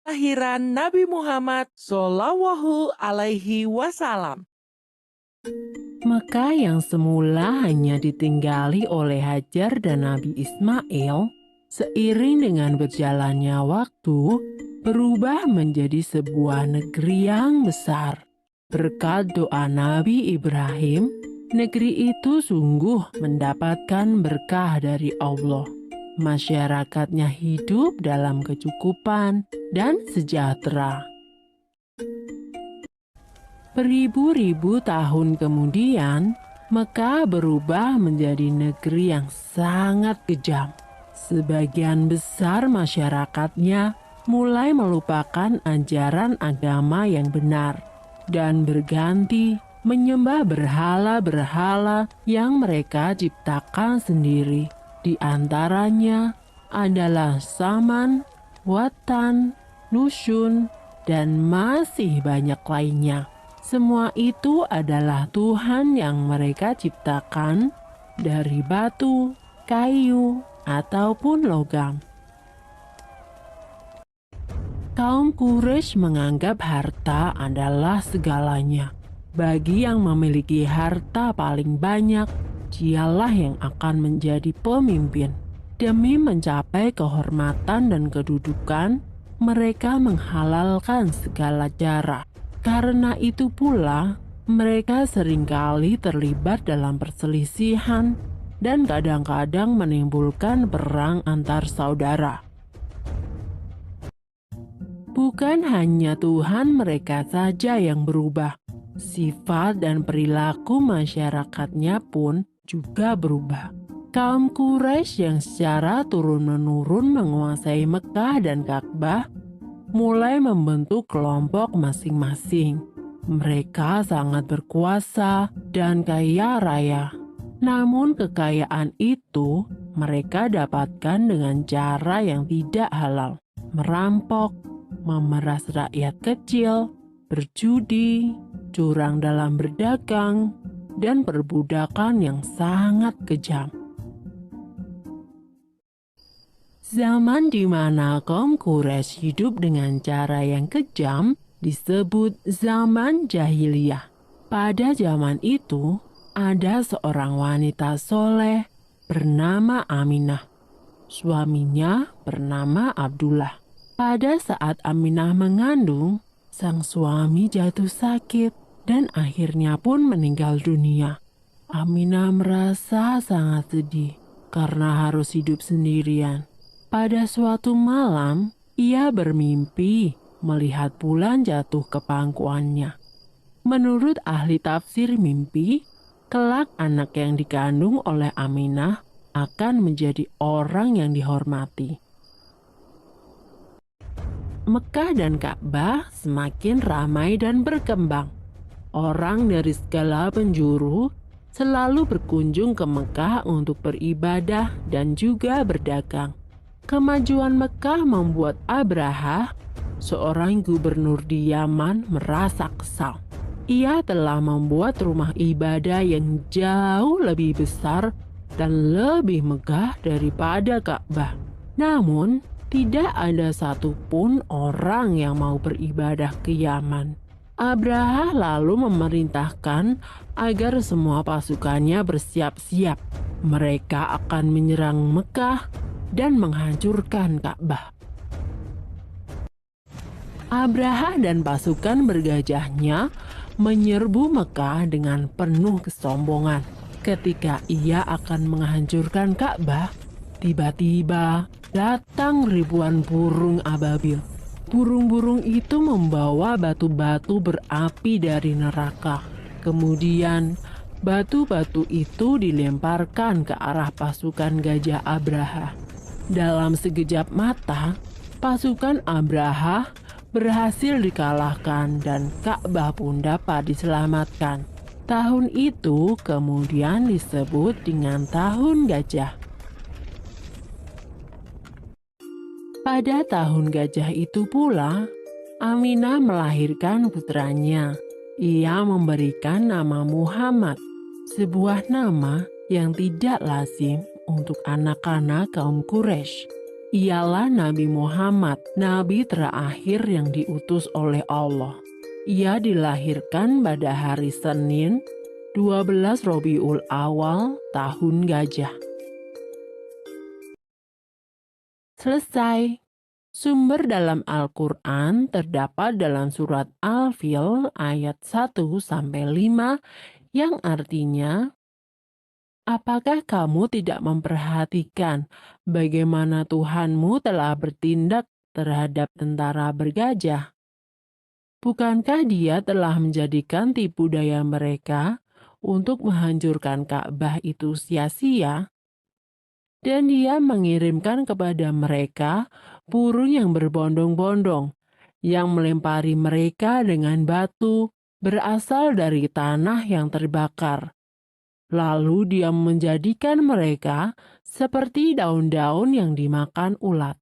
Kelahiran Nabi Muhammad Shallallahu Alaihi Wasallam. Mekah yang semula hanya ditinggali oleh Hajar dan Nabi Ismail, seiring dengan berjalannya waktu, berubah menjadi sebuah negeri yang besar. Berkat doa Nabi Ibrahim, negeri itu sungguh mendapatkan berkah dari Allah. Masyarakatnya hidup dalam kecukupan dan sejahtera. Beribu-ribu tahun kemudian, Mekah berubah menjadi negeri yang sangat kejam. Sebagian besar masyarakatnya mulai melupakan ajaran agama yang benar dan berganti menyembah berhala-berhala yang mereka ciptakan sendiri. Di antaranya adalah Saman, Watan, Nusyun, dan masih banyak lainnya. Semua itu adalah Tuhan yang mereka ciptakan dari batu, kayu, ataupun logam. Kaum Quraisy menganggap harta adalah segalanya. Bagi yang memiliki harta paling banyak, dialah yang akan menjadi pemimpin. Demi mencapai kehormatan dan kedudukan, mereka menghalalkan segala cara. Karena itu pula, mereka seringkali terlibat dalam perselisihan dan kadang-kadang menimbulkan perang antar saudara. Bukan hanya Tuhan mereka saja yang berubah, sifat dan perilaku masyarakatnya pun juga berubah. Kaum Quraisy yang secara turun-menurun menguasai Mekah dan Ka'bah mulai membentuk kelompok masing-masing. Mereka sangat berkuasa dan kaya raya. Namun kekayaan itu mereka dapatkan dengan cara yang tidak halal. Merampok, memeras rakyat kecil, berjudi, curang dalam berdagang, dan perbudakan yang sangat kejam. Zaman di mana kaum Quraisy hidup dengan cara yang kejam disebut zaman jahiliyah. Pada zaman itu, ada seorang wanita soleh bernama Aminah. Suaminya bernama Abdullah. Pada saat Aminah mengandung, sang suami jatuh sakit dan akhirnya pun meninggal dunia. Aminah merasa sangat sedih karena harus hidup sendirian. Pada suatu malam, ia bermimpi melihat bulan jatuh ke pangkuannya. Menurut ahli tafsir mimpi, kelak anak yang dikandung oleh Aminah akan menjadi orang yang dihormati. Mekah dan Ka'bah semakin ramai dan berkembang. Orang dari segala penjuru selalu berkunjung ke Mekah untuk beribadah dan juga berdagang. Kemajuan Mekah membuat Abraha, seorang gubernur di Yaman, merasa kesal. Ia telah membuat rumah ibadah yang jauh lebih besar dan lebih megah daripada Ka'bah. Namun, tidak ada satupun orang yang mau beribadah ke Yaman. Abraha lalu memerintahkan agar semua pasukannya bersiap-siap. Mereka akan menyerang Mekah dan menghancurkan Ka'bah. Abraha dan pasukan bergajahnya menyerbu Mekah dengan penuh kesombongan. Ketika ia akan menghancurkan Ka'bah, tiba-tiba datang ribuan burung ababil. Burung-burung itu membawa batu-batu berapi dari neraka. Kemudian batu-batu itu dilemparkan ke arah pasukan gajah Abraha. Dalam sekejap mata, pasukan Abraha berhasil dikalahkan dan Ka'bah pun dapat diselamatkan. Tahun itu kemudian disebut dengan Tahun Gajah. Pada Tahun Gajah itu pula, Aminah melahirkan putranya. Ia memberikan nama Muhammad, sebuah nama yang tidak lazim untuk anak-anak kaum Quraisy. ialah Nabi Muhammad, nabi terakhir yang diutus oleh Allah. Ia dilahirkan pada hari Senin, 12 Rabiul Awal tahun Gajah. Selesai. Sumber dalam Al-Quran terdapat dalam surat Al-Fil ayat 1-5 yang artinya, apakah kamu tidak memperhatikan bagaimana Tuhanmu telah bertindak terhadap tentara bergajah? Bukankah Dia telah menjadikan tipu daya mereka untuk menghancurkan Ka'bah itu sia-sia? Dan Dia mengirimkan kepada mereka burung yang berbondong-bondong, yang melempari mereka dengan batu berasal dari tanah yang terbakar. Lalu Dia menjadikan mereka seperti daun-daun yang dimakan ulat.